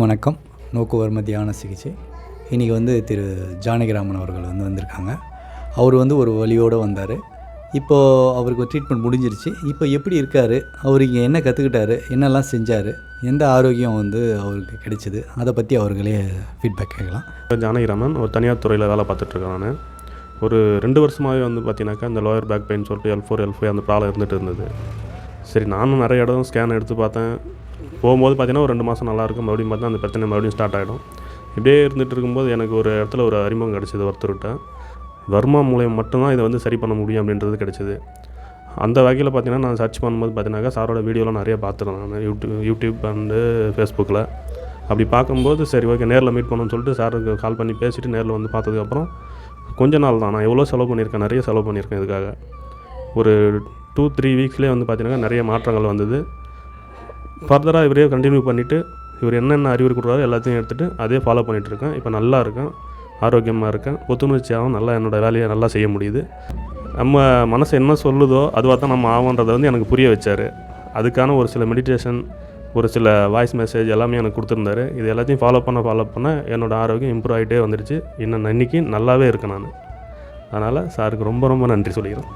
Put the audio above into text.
வணக்கம். நோக்குவர்ம தியான சிகிச்சை. இன்றைக்கி திரு ஜானகிராமன் அவர்கள் வந்திருக்காங்க. அவர் ஒரு வலியோடு வந்தார். இப்போது அவருக்கு ட்ரீட்மெண்ட் முடிஞ்சிருச்சு. இப்போ எப்படி இருக்கார், அவர் இங்கே என்ன கற்றுக்கிட்டாரு, என்னெல்லாம் செஞ்சார், எந்த ஆரோக்கியம் அவருக்கு கிடைச்சிது, அதை பற்றி அவர்களே ஃபீட்பேக் கேட்கலாம். ஜானகிராமன் ஒரு தனியார் துறையில் வேலை பார்த்துட்ருக்கேன். நான் ஒரு 2 வருஷமாகவே பார்த்தீங்கன்னாக்கா இந்த லோயர் பேக் பெயின் சொல்லிட்டு L4 L5 அந்த ப்ராப்ளம் இருந்துகிட்டு இருந்தது. சரி, நானும் நிறைய இடம் ஸ்கேன் எடுத்து பார்த்தேன். போகும்போது பார்த்தீங்கன்னா ஒரு 2 மாதம் நல்லாயிருக்கும். மறுபடியும் பார்த்தா அந்த பிரச்சனை மறுபடியும் ஸ்டார்ட் ஆகிடும். இப்படியே இருந்துகிட்டு இருக்கும்போது எனக்கு ஒரு இடத்துல ஒரு அறிமுகம் கிடச்சிது. ஒருத்தர்கிட்ட வர்மா மூலியம் மட்டும்தான் இதை சரி பண்ண முடியும் அப்படின்றது கிடச்சிது. அந்த வகையில் பார்த்தீங்கன்னா நான் சர்ச் பண்ணும்போது பார்த்தீங்கன்னாக்கா சாரோட வீடியோலாம் நிறைய பார்த்துருந்தேன் நான் யூடியூப் அண்டு ஃபேஸ்புக்கில். அப்படி பார்க்கும்போது சரி ஓகே நேரில் மீட் பண்ணணும்னு சொல்லிட்டு சாருக்கு கால் பண்ணி பேசிவிட்டு நேரில் பார்த்ததுக்கப்புறம் கொஞ்ச நாள் தான் நான் எவ்வளோ செலவு பண்ணியிருக்கேன், நிறைய செலவு பண்ணியிருக்கேன். இதுக்காக ஒரு 2-3 வீக்ஸ்லேயே பார்த்தீங்கன்னா நிறைய மாற்றங்கள் வந்தது. ஃபர்தராக இவரே கண்டினியூ பண்ணிவிட்டு இவர் என்னென்ன அறிவுரை கொடுக்குறாரோ எல்லாத்தையும் எடுத்துகிட்டு அதே ஃபாலோ பண்ணிகிட்ருக்கேன். இப்போ நல்லா இருக்கேன், ஆரோக்கியமாக இருக்கேன், புத்துணர்ச்சியாகவும் நல்லா என்னோடய வேலையை நல்லா செய்ய முடியுது. நம்ம மனசு என்ன சொல்லுதோ அதுவாக தான் நம்ம ஆகுன்றதை எனக்கு புரிய வச்சார். அதுக்கான ஒரு சில மெடிடேஷன், ஒரு சில வாய்ஸ் மெசேஜ் எல்லாமே எனக்கு கொடுத்துருந்தாரு. இது எல்லாத்தையும் ஃபாலோ பண்ண என்னோடய ஆரோக்கியம் இம்ப்ரூவ் ஆகிட்டே வந்துடுச்சு. இன்னும் இன்றைக்கி நல்லாவே இருக்கேன் நான். அதனால் சாருக்கு ரொம்ப ரொம்ப நன்றி சொல்லிக்கிறேன்.